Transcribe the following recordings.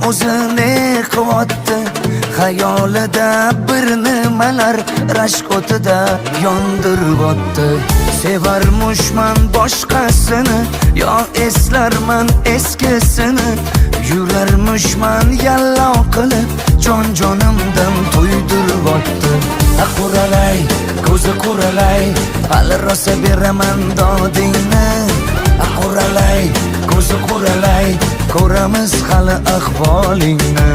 o'zini qilyapti. Xayolida bir nimalar rashk o'tida yondiryapti. Sevarmushman boshqasini, yo eslarman eskisini. Yurarmushman yallo qilib, jon-jonimdan to'ydiryapti. Quralay, ko'zi quralay, hali rosa beraman dodingni. Quralay, ko'zi quralay, ko'ramiz hali ahvolingni.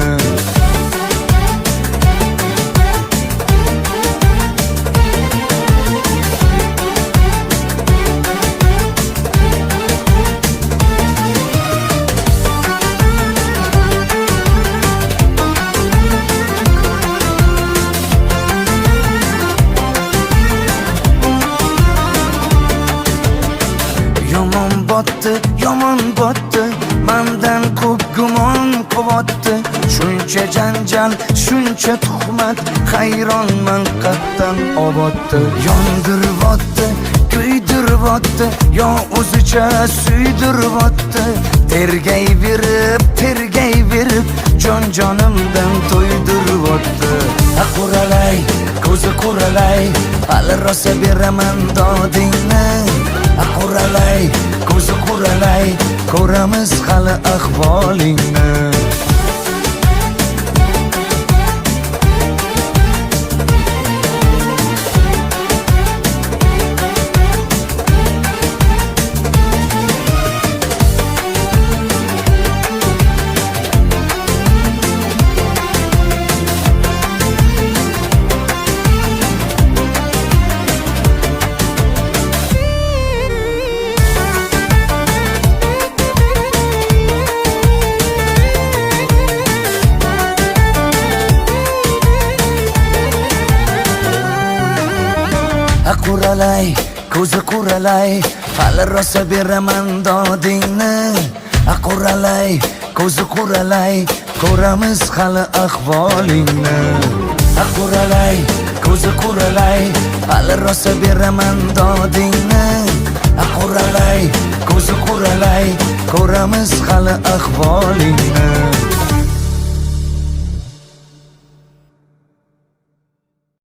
Yomon botdi, mendan ko'p gumon qilyapti. Shuncha janjal, shuncha tuhmat, hayronman qatdan oboddi. Yondiryapti, kuydiryapti, yo o'zicha suydiryapti. Tergayverib, jon-jonimdan to'ydiryapti. Quralay, ko'zi quralay, hali rosa beraman dodingni. Quralay, ko'zi quralay, ko'ramiz hali ahvolingni. Quralay, ko'zi quralay, hali rosa beraman dodingni. Quralay, ko'zi quralay, ko'ramiz hali ahvolingni. Quralay, ko'zi quralay, hali rosa beraman dodingni. Quralay, ko'zi quralay, ko'ramiz hali ahvolingni.